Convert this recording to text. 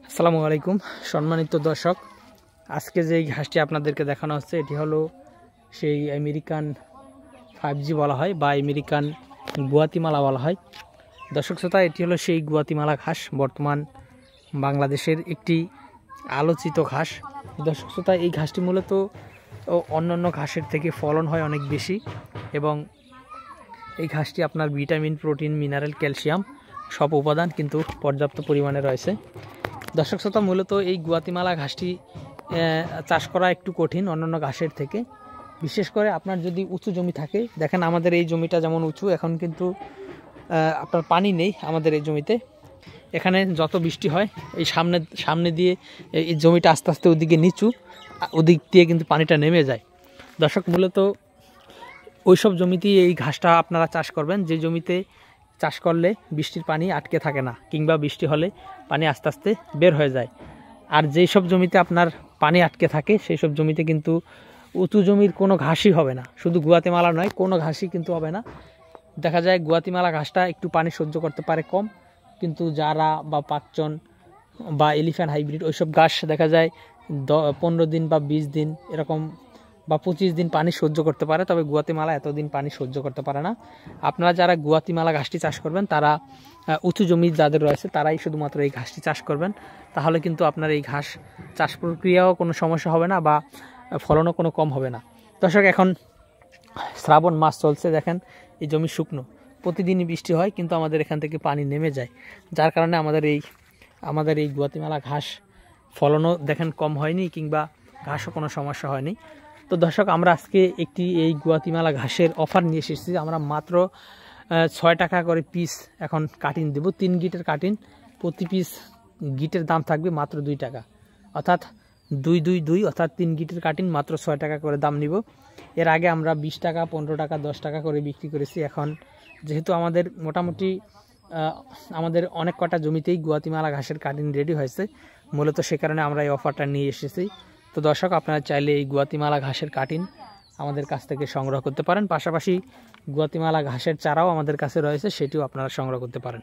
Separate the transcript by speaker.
Speaker 1: আসসালামু আলাইকুম সম্মানিত দর্শক, আজকে যে ঘাসটি আপনাদেরকে দেখানো হচ্ছে এটি হলো সেই আমেরিকান 5G বলা হয় বা আমেরিকান গুয়াতিমালা বলা হয়। দর্শক শ্রোতা, এটি হলো সেই গুয়াতিমালা ঘাস, বর্তমান বাংলাদেশের একটি আলোচিত ঘাস। দর্শক শ্রোতা, এই ঘাসটি মূলত অন্যান্য ঘাসের থেকে ফলন হয় অনেক বেশি এবং এই ঘাসটি আপনার ভিটামিন, প্রোটিন, মিনারেল, ক্যালসিয়াম সব উপাদান কিন্তু পর্যাপ্ত পরিমাণে রয়েছে। দর্শক শ্রোতা, মূলত এই গুয়াতিমালা ঘাসটি চাষ করা একটু কঠিন অন্যান্য ঘাসের থেকে, বিশেষ করে আপনার যদি উঁচু জমি থাকে। দেখেন আমাদের এই জমিটা যেমন উঁচু, এখন কিন্তু আপনার পানি নেই আমাদের এই জমিতে। এখানে যত বৃষ্টি হয় এই সামনে দিয়ে এই জমিটা আস্তে আস্তে ওদিকে নিচু, ওদিক দিয়ে কিন্তু পানিটা নেমে যায়। দর্শক, মূলত ওইসব জমিতেই এই ঘাসটা আপনারা চাষ করবেন যে জমিতে চাষ করলে বৃষ্টির পানি আটকে থাকে না, কিংবা বৃষ্টি হলে পানি আস্তে আস্তে বের হয়ে যায়। আর যেই সব জমিতে আপনার পানি আটকে থাকে সেই সব জমিতে কিন্তু উঁচু জমির কোনো ঘাসই হবে না। শুধু গুয়াতিমালা নয়, কোনো ঘাসই কিন্তু হবে না। দেখা যায় গুয়াতিমালা ঘাসটা একটু পানি সহ্য করতে পারে কম, কিন্তু জারা বা পাকচন বা এলিফ্যান্ট হাইব্রিড ওইসব ঘাস দেখা যায় 15 দিন বা 20 দিন এরকম বা 25 দিন পানি সহ্য করতে পারে, তবে গুয়াতিমালা এতদিন পানি সহ্য করতে পারে না। আপনারা যারা গুয়াতিমালা ঘাসটি চাষ করবেন তারা উঁচু জমি যাদের রয়েছে তারাই শুধুমাত্র এই ঘাসটি চাষ করবেন, তাহলে কিন্তু আপনার এই ঘাস চাষ প্রক্রিয়াও কোনো সমস্যা হবে না বা ফলনও কোনো কম হবে না। দর্শক, এখন শ্রাবণ মাস চলছে, দেখেন এই জমি শুকনো, প্রতিদিনই বৃষ্টি হয় কিন্তু আমাদের এখান থেকে পানি নেমে যায়, যার কারণে আমাদের এই গুয়াতিমালা ঘাস ফলনও দেখেন কম হয়নি, কিংবা ঘাসও কোনো সমস্যা হয়নি। তো দর্শক, আমরা আজকে একটি এই গুয়াতিমালা ঘাসের অফার নিয়ে এসেছি। আমরা মাত্র 6 টাকা করে পিস এখন কাটিং দেব, 3 গিটের কাটিং। প্রতি পিস গিটের দাম থাকবে মাত্র 2 টাকা, অর্থাৎ 2 অর্থাৎ 3 গিটের কাটিং মাত্র 6 টাকা করে দাম নিব। এর আগে আমরা 20 টাকা, 15 টাকা, 10 টাকা করে বিক্রি করেছি। এখন যেহেতু আমাদের মোটামুটি আমাদের অনেক কটা জমিতেই গুয়াতিমালা ঘাসের কাটিং রেডি হয়েছে, মূলত সে কারণে আমরা এই অফারটা নিয়ে এসেছি। তো দর্শক, আপনারা চাইলে এই গুয়াতিমালা ঘাসের কাটিং আমাদের কাছ থেকে সংগ্রহ করতে পারেন, পাশাপাশি গুয়াতিমালা ঘাসের চারাও আমাদের কাছে রয়েছে, সেটিও আপনারা সংগ্রহ করতে পারেন।